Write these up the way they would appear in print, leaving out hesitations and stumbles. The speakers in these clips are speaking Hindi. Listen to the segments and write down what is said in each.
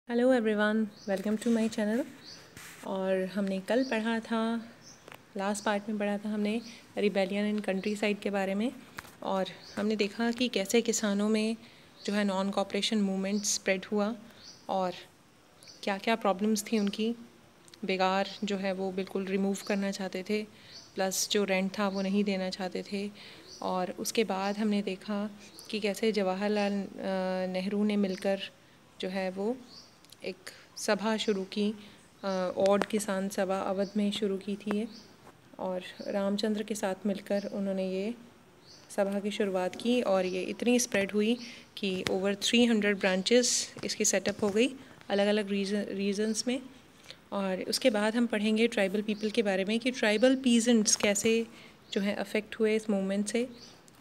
Hello everyone, welcome to my channel. और हमने कल पढ़ा था, लास्ट पार्ट में पढ़ा था हमने रिबेलियन इन कंट्री साइड के बारे में। और हमने देखा कि कैसे किसानों में जो है नॉन कॉपरेशन मूवमेंट स्प्रेड हुआ और क्या क्या प्रॉब्लम्स थी उनकी। बेगार जो है वो बिल्कुल रिमूव करना चाहते थे, प्लस जो रेंट था वो नहीं देना चाहते थे। और उसके बाद हमने देखा कि कैसे जवाहरलाल नेहरू ने मिलकर जो है वो एक सभा शुरू की, ऑड किसान सभा अवध में शुरू की थी ये। और रामचंद्र के साथ मिलकर उन्होंने ये सभा की शुरुआत की और ये इतनी स्प्रेड हुई कि ओवर 300 ब्रांचेस इसकी सेटअप हो गई अलग अलग रीजन्स में। और उसके बाद हम पढ़ेंगे ट्राइबल पीपल के बारे में कि ट्राइबल पीजेंट्स कैसे जो है अफेक्ट हुए इस मूवमेंट से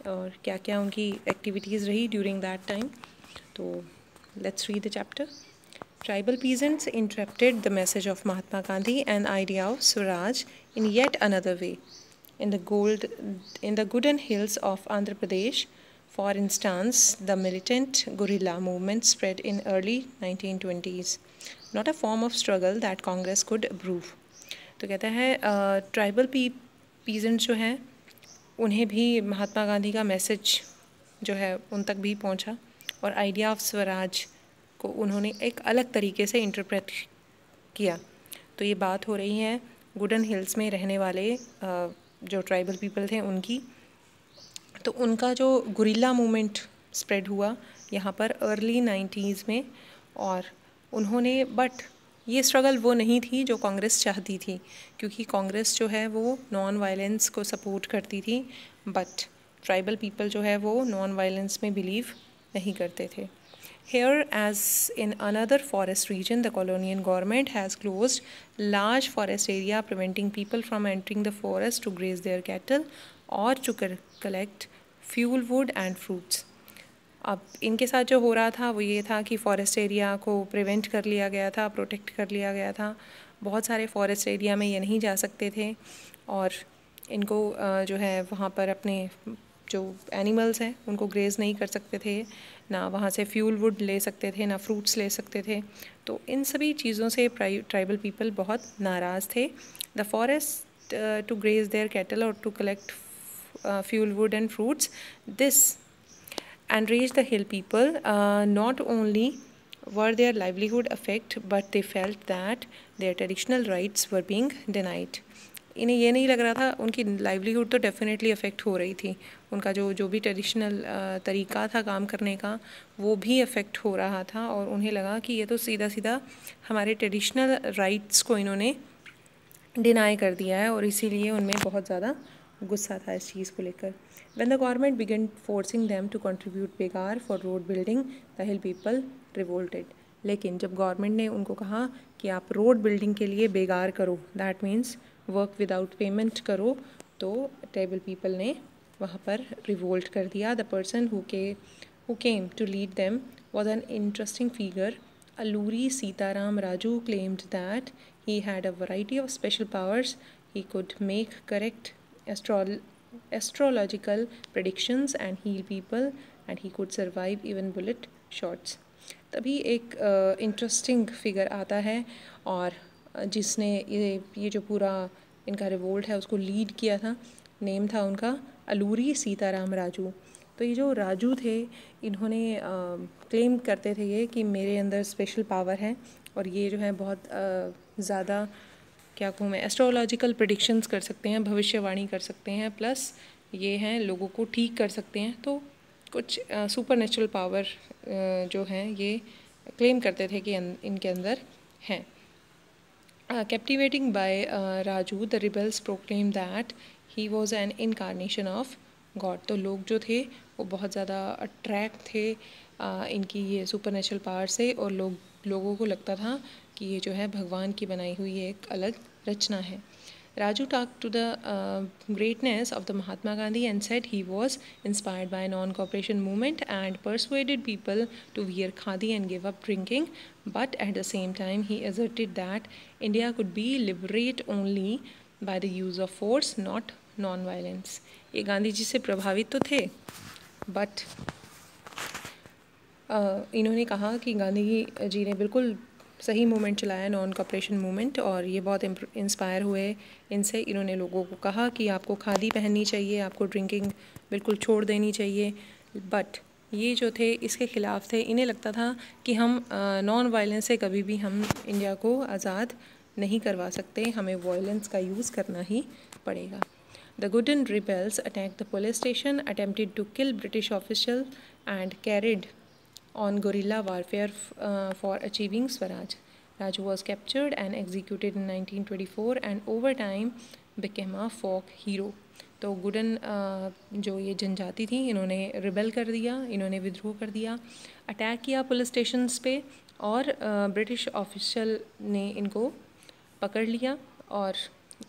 और क्या क्या उनकी एक्टिविटीज़ रही ड्यूरिंग दैट टाइम। तो let's read the chapter. Tribal peasants interpreted the message of Mahatma Gandhi and idea of Swaraj in yet another way. In the Gooden Hills of Andhra Pradesh, for instance, the militant guerrilla movement spread in early 1920s, not a form of struggle that Congress could approve. तो कहता है ट्राइबल पीजेंट जो हैं उन्हें भी महात्मा गांधी का मैसेज जो है उन तक भी पहुंचा और आइडिया ऑफ स्वराज को उन्होंने एक अलग तरीके से इंटरप्रेट किया। तो ये बात हो रही है गुडन हिल्स में रहने वाले जो ट्राइबल पीपल थे उनकी। तो उनका जो गुरिल्ला मूवमेंट स्प्रेड हुआ यहाँ पर अर्ली 90s में, और उन्होंने बट ये स्ट्रगल वो नहीं थी जो कांग्रेस चाहती थी, क्योंकि कांग्रेस जो है वो नॉन वायलेंस को सपोर्ट करती थी, बट ट्राइबल पीपल जो है वो नॉन वायलेंस में बिलीव नहीं करते थे। Here, as in another forest region, the colonial government has closed large forest area, preventing people from entering the forest to graze their cattle or to collect fuel wood and fruits. अब इनके साथ जो हो रहा था वो ये था कि फॉरेस्ट एरिया को प्रिवेंट कर लिया गया था, प्रोटेक्ट कर लिया गया था। बहुत सारे फॉरेस्ट एरिया में ये नहीं जा सकते थे और इनको जो है वहाँ पर अपने जो एनिमल्स हैं उनको ग्रेज नहीं कर सकते थे, ना वहाँ से फ्यूल वुड ले सकते थे, ना फ्रूट्स ले सकते थे। तो इन सभी चीज़ों से ट्राइबल पीपल बहुत नाराज़ थे। The forest to graze their cattle और to collect fuel wood and fruits, this enraged the hill people. Not only were their livelihood affected, but they felt that their traditional rights were being denied. इन्हें ये नहीं लग रहा था, उनकी लाइवलीहुड तो डेफिनेटली अफेक्ट हो रही थी, उनका जो भी ट्रेडिशनल तरीका था काम करने का वो भी अफेक्ट हो रहा था, और उन्हें लगा कि ये तो सीधा सीधा हमारे ट्रेडिशनल राइट्स को इन्होंने डिनाई कर दिया है, और इसीलिए उनमें बहुत ज़्यादा गुस्सा था इस चीज़ को लेकर। When the government began forcing them to contribute begar for road building, the hill people revolted. लेकिन जब गवर्नमेंट ने उनको कहा कि आप रोड बिल्डिंग के लिए बेगार करो, that means work without payment करो, तो ट्राइबल पीपल ने वहाँ पर रिवोल्ट कर दिया। The person who came to lead them was an interesting figure. Alluri Sitaram Raju claimed that he had a variety of special powers. He could make correct astrological predictions and heal people, and he could survive even bullet shots. तभी एक इंटरेस्टिंग फिगर आता है, और जिसने ये जो पूरा इनका रिवोल्ट है उसको लीड किया था, नेम था उनका अलूरी सीताराम राजू। तो ये जो राजू थे इन्होंने क्लेम करते थे ये कि मेरे अंदर स्पेशल पावर है, और ये जो है बहुत ज़्यादा क्या कहूँ मैं, एस्ट्रोलॉजिकल प्रेडिक्शंस कर सकते हैं, भविष्यवाणी कर सकते हैं, प्लस ये हैं लोगों को ठीक कर सकते हैं। तो कुछ सुपर नेचुरल पावर जो हैं ये क्लेम करते थे कि इनके अंदर हैं। Captivating by Raju, the rebels proclaim that he was an incarnation of God. तो लोग जो थे वो बहुत ज़्यादा अट्रैक्ट थे इनकी ये सुपर नेचुरल पावर से, और लोगों को लगता था कि ये जो है भगवान की बनाई हुई एक अलग रचना है। Raju talked to the greatness of the Mahatma Gandhi and said he was inspired by non-cooperation movement and persuaded people to wear khadi and give up drinking. But at the same time, he asserted that India could be liberated only by the use of force, not non-violence. ये गांधी जी से प्रभावित तो थे, but इन्होंने कहा कि गांधी जी ने बिल्कुल सही मूवमेंट चलाया, नॉन कॉपरेशन मूवमेंट, और ये बहुत इंस्पायर हुए इनसे। इन्होंने लोगों को कहा कि आपको खादी पहननी चाहिए, आपको ड्रिंकिंग बिल्कुल छोड़ देनी चाहिए। बट ये जो थे इसके ख़िलाफ़ थे। इन्हें लगता था कि हम नॉन वायलेंस से कभी भी हम इंडिया को आज़ाद नहीं करवा सकते, हमें वायलेंस का यूज़ करना ही पड़ेगा। The Gooden rebels attacked the police station, attempted to kill British officials and carried on guerrilla warfare for achieving Swaraj. Raju was captured and executed in 1924 and over time became a folk hero. तो गुडन जो ये जनजाति थी, इन्होंने रिबेल कर दिया, इन्होंने विद्रोह कर दिया, अटैक किया पुलिस स्टेशंस पे, और ब्रिटिश ऑफिशियल ने इनको पकड़ लिया और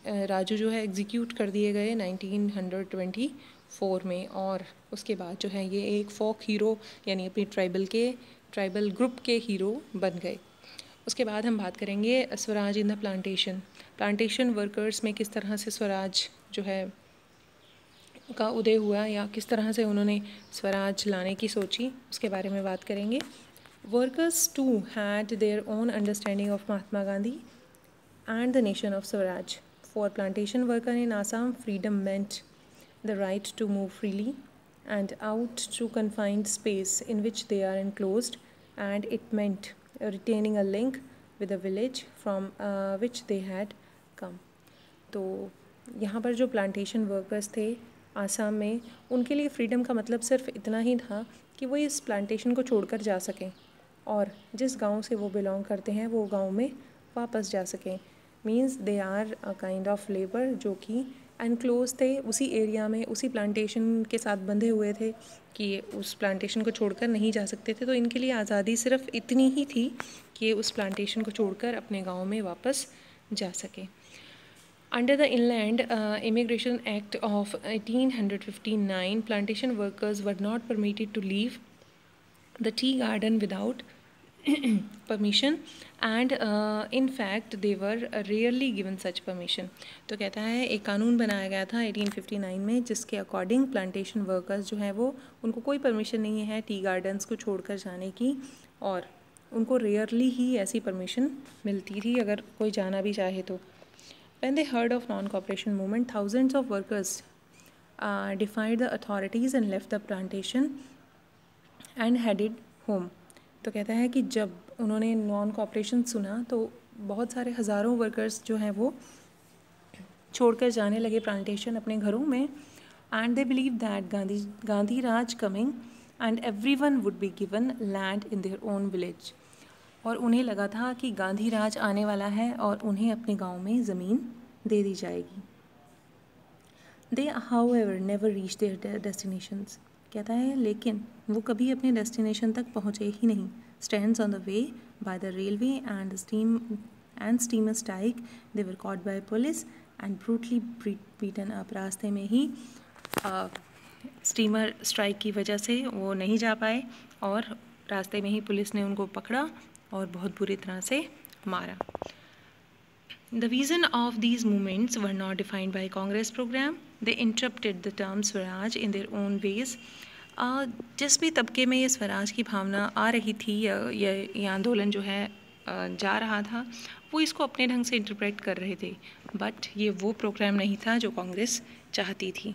राजू जो है एग्जीक्यूट कर दिए गए 1924 में। और उसके बाद जो है ये एक फोक हीरो यानी अपनी ट्राइबल ग्रुप के हीरो बन गए। उसके बाद हम बात करेंगे Swaraj in the plantation workers में किस तरह से स्वराज जो है का उदय हुआ, या किस तरह से उन्होंने स्वराज लाने की सोची, उसके बारे में बात करेंगे। Workers to had their own understanding of Mahatma Gandhi and the nation of Swaraj. For plantation worker in Assam, freedom meant the right to move freely and out to confined space in which they are enclosed, and it meant retaining a link with the village from which they had come. तो यहाँ पर जो प्लांटेशन वर्कर्स थे आसाम में, उनके लिए फ्रीडम का मतलब सिर्फ इतना ही था कि वो इस प्लांटेशन को छोड़कर जा सकें और जिस गांव से वो बिलोंग करते हैं वो गांव में वापस जा सकें। Means they are a kind of labour जो कि एनक्लोज थे, उसी एरिया में उसी प्लांटेशन के साथ बंधे हुए थे कि उस प्लांटेशन को छोड़कर नहीं जा सकते थे। तो इनके लिए आज़ादी सिर्फ इतनी ही थी कि उस प्लांटेशन को छोड़कर अपने गांव में वापस जा सकें। Under the Inland Immigration Act of 1859, plantation workers were not permitted to leave the tea garden without permission, and in fact they were rarely given such permission. तो कहता है एक कानून बनाया गया था 1859 में जिसके अकॉर्डिंग प्लांटेशन वर्कर्स जो हैं वो उनको कोई परमिशन नहीं है टी गार्डन्स को छोड़कर जाने की, और उनको रेयरली ही ऐसी परमिशन मिलती थी अगर कोई जाना भी चाहे तो। When they heard of non-cooperation movement, thousands of workers defied the authorities and left the plantation and headed home. तो कहता है कि जब उन्होंने नॉन कॉपरेशन सुना तो बहुत सारे हज़ारों वर्कर्स जो हैं वो छोड़कर जाने लगे प्लांटेशन अपने घरों में। And they believe that Gandhi Raj coming and everyone would be given land in their own village. और उन्हें लगा था कि गांधी राज आने वाला है और उन्हें अपने गांव में ज़मीन दे दी जाएगी। They however never reach their destinations. कहता है लेकिन वो कभी अपने डेस्टिनेशन तक पहुँचे ही नहीं। Stands on the way by the railway and steamer strike, they were caught by police and brutally beaten up. रास्ते में ही स्टीमर स्ट्राइक की वजह से वो नहीं जा पाए और रास्ते में ही पुलिस ने उनको पकड़ा और बहुत बुरी तरह से मारा। The reason of these movements were not defined by Congress program. They interpreted the term Swaraj in their own ways. जिस भी तबके में ये स्वराज की भावना आ रही थी या ये आंदोलन जो है जा रहा था, वो इसको अपने ढंग से इंटरप्रेट कर रहे थे, बट ये वो प्रोग्राम नहीं था जो कांग्रेस चाहती थी।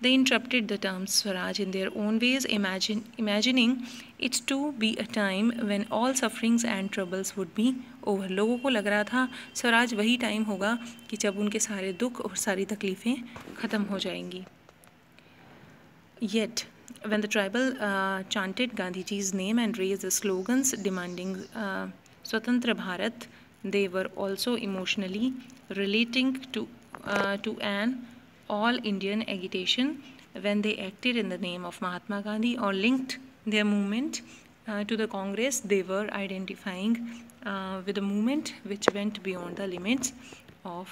They interpreted the term Swaraj in their own ways, imagining it to be a time when all sufferings and troubles would be over. लोगों को लग रहा था स्वराज वही टाइम होगा कि जब उनके सारे दुख और सारी तकलीफ़ें ख़त्म हो जाएंगी। Yet, when the tribal chanted Gandhiji's name and raised the slogans demanding Swatantra Bharat, they were also emotionally relating to an all-Indian agitation. When they acted in the name of Mahatma Gandhi or linked their movement to the Congress, they were identifying with a movement which went beyond the limits of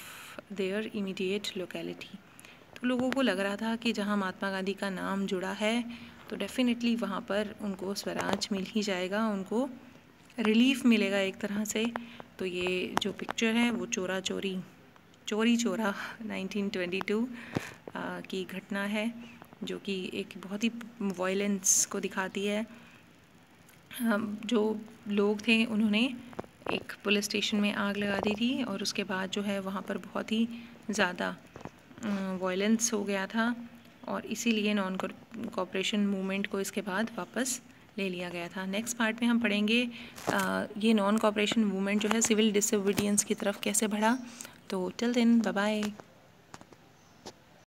their immediate locality. तो लोगों को लग रहा था कि जहाँ महात्मा गांधी का नाम जुड़ा है तो डेफिनेटली वहाँ पर उनको स्वराज मिल ही जाएगा, उनको रिलीफ मिलेगा एक तरह से। तो ये जो पिक्चर है वो चोरी चोरा 1922 की घटना है जो कि एक बहुत ही वायलेंस को दिखाती है। जो लोग थे उन्होंने एक पुलिस स्टेशन में आग लगा दी थी और उसके बाद जो है वहाँ पर बहुत ही ज़्यादा वायलेंस हो गया था और इसीलिए नॉन कोऑपरेशन मूवमेंट को इसके बाद वापस ले लिया गया था। नेक्स्ट पार्ट में हम पढ़ेंगे ये नॉन कोऑपरेशन मूवमेंट जो है सिविल डिसोबीडियंस की तरफ कैसे बढ़ा। तो टिल देन बाय बाय।